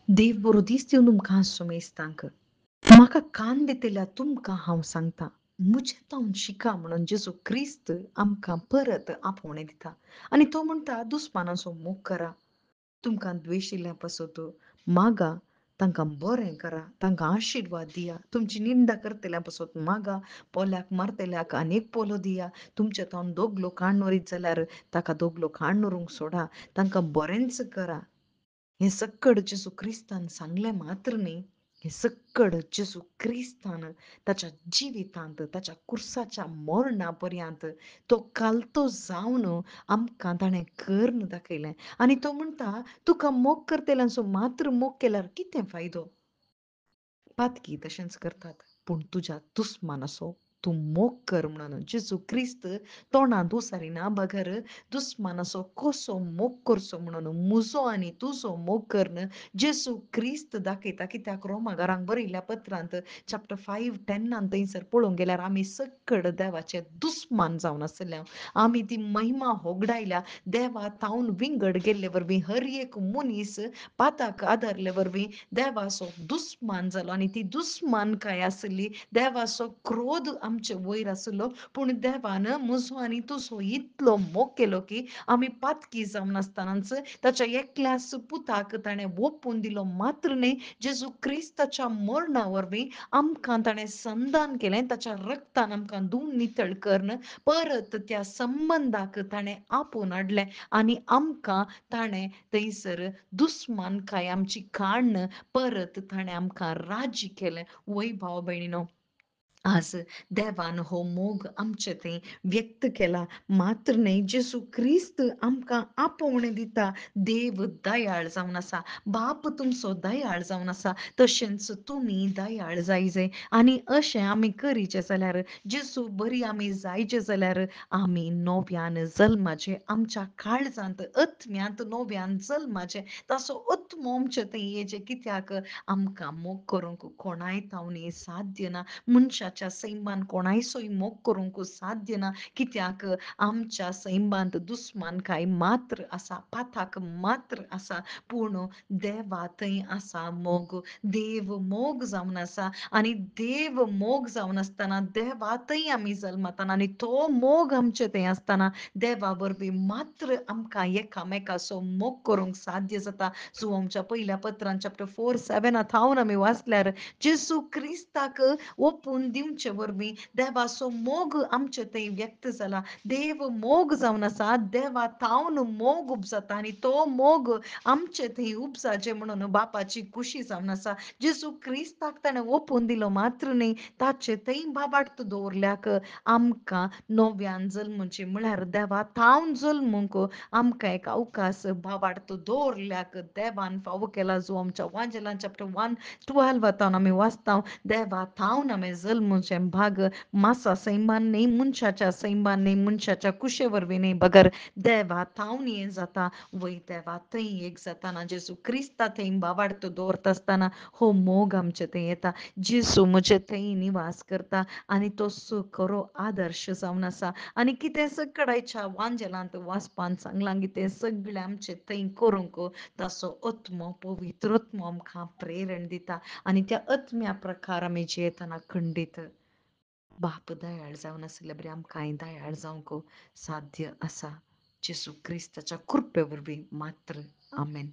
देव बरो दीस दिवन तुमकां हांव सुमेस्तांक. म्हाका कान दितेल्या तुमकां हांव सांगता, म्हजे तावन शिका म्हणून जेजू क्रिस्त आमकां परत आपोवणें दिता. आनी तो म्हणटा दुस्मानाचो मोग करा. तुमकां द्वेशिल्ल्या पासत मागा, तांकां बरें करा, तांकां आशिर्वाद दिया. तुमची निंदा करतल्या पासत मागा, पोल्याक मारतल्याक आनीक पोलो दिया. तुमचे तावन दोगलो काडून व्हरीत जाल्यार ताका दोगलो काडून व्हरूंक सोडा. तांकां बरेंच करा. हे सक्कड जेजू क्रिस्तान सांगलें मात्र न्ही, हे सक्कड जेजू क्रिस्तान ताच्या जिवितांत, ताच्या कुर्साच्या मरणा पर्यंत तो कालतो जावन आमकां ताणें करून दाखयलें. आनी तो म्हणटा, तुका मोग करतल्यांचो मात्र मोग केल्यार कितें फायदो? पातकी तशेंच करतात. पूण तुज्या दुस्मानाचो तूं मोग कर म्हणून जेजू क्रिस्त तोंडांत उसारिना बगर दुस्मानाचो कसो मोग करचो म्हणून म्हजो आनी तुजो मोग करन जेजू क्रिस्त दाखयता. कित्याक रोमाकारांक बरयल्ल्या पत्रांत चॅप्टर 5:10 थंयसर पळोवंक गेल्यार आमी सक्कड देवाचे दुस्मान जावन आसल्या. आमी ती महिमा होगडायल्या. देवा तावन विंगड गेल्ले वरवीं हर एक मनीस पाताक आदारले वरवीं देवाचो दुस्मान जालो आनी ती दुस्मानकाय आसली. देवाचो क्रोध आमचे वयर आसलो. पूण देवान म्हजो आनी तुजो इतलो मोग केलो की आमी पातकी जावन आसतनाच ताच्या एकल्याच पुताक ताणें ओपून दिलो मात्र न्ही, जेजू क्रिस्ताच्या मरणा वरवीं आमकां ताणें संदान केलें. ताच्या रक्तान आमकां धुवन नितळ करून परत त्या संबंदाक ताणें आपोवन हाडलें आनी आमकां ताणें थंयसर दुस्मानकाय आमची काडून परत ताणें आमकां राजी केलें. वय भाव भयणीनो, आज देवान हो मोग आमचे थंय व्यक्त केला मात्र न्ही, जेजू क्रिस्त आमकां आपोवणें दिता. देव दयाळ जावन आसा, बाप तुमचो दयाळ जावन आसा, तशेंच तुमी दयाळ जाय. आनी अशें आमी करीचे जाल्यार जेजू बरी आमी जायचे जाल्यार आमी नव्यान जल्माचे, आमच्या काळजांत अत्म्यांत नव्यान जल्माचे ताचो अत्मो आमचे थंय येजे. कित्याक आमकां मोग करूंक कोणाय तावनी साध्य ना. मनशाच्या सैमान कोणायचोय मोग करूंक साध्य ना. कित्याक आमच्या सैमांत दुस्मानकाय मात्र आसा, पाताक मात्र आसा. पूण देवा थंय आसा मोग. देव मोग जावन आसा आनी देव मोग जावन आसतना देवा थंय आमी जल्मताना आनी तो मोग आमचे थंय आसतना देवा वरवीं मात्र आमकां एकामेकाचो मोग करूंक साध्य जाता. सो आमच्या पयल्या पत्रांत चॅप्टर 4:7 हांवन आमी वाचल्यार जेजू क्रिस्ताक ओपून दिवचे वरवीं देवाचो मोग आमचे थंय व्यक्त जाला. देव मोग जावन आसा, देवा तावन मोग उपजता आनी तो मोग आमचे थंय उपजाचे म्हणून बापाची खुशी जावन आसा. जेजू क्रिस्ताक ताणें ओपून दिलो मात्र न्ही, ताचे थंय बाबार्थ दवरल्याक आमकां नव्यान जल्मचे म्हळ्यार देवा तावन जल्मूंक आमकां एक अवकाश भावार्थ दवरल्याक देवान फावो केला. जो आमच्या वांजेलान चॅप्टर 1:12 आमी वाचता, देवा तावन आमी जल्मचे भाग मासा सैमान न्ही, मनशाच्या सैमान न्ही, मनशाच्या कुशे वरवीं न्ही, बगर देवा तावन हें जाता. वय देवा थंय एक जाताना जेजू क्रिस्ता थंय भावार्थ दवरता आसतना हो मोग आमचे थंय येता. जेजू म्हजे थंय निवास करता आनी तो खरो आदर्श जावन आसा. आनी कितें सगळ्याच्या वांजेलांत वाचपान सांगलां की तें सगळें आमचे थंय करूंक ताचो आत्मो, पवित्र आत्मो आमकां प्रेरण दिता आनी त्या आत्म्या प्रकार आमी जियेतना खंडीत बाप दयाळ जावन आसले बरी आमकांय दयाळ जावंक साध्य आसा. जेजू क्रिस्ताच्या कृपे वरवीं मात्र. आमेन.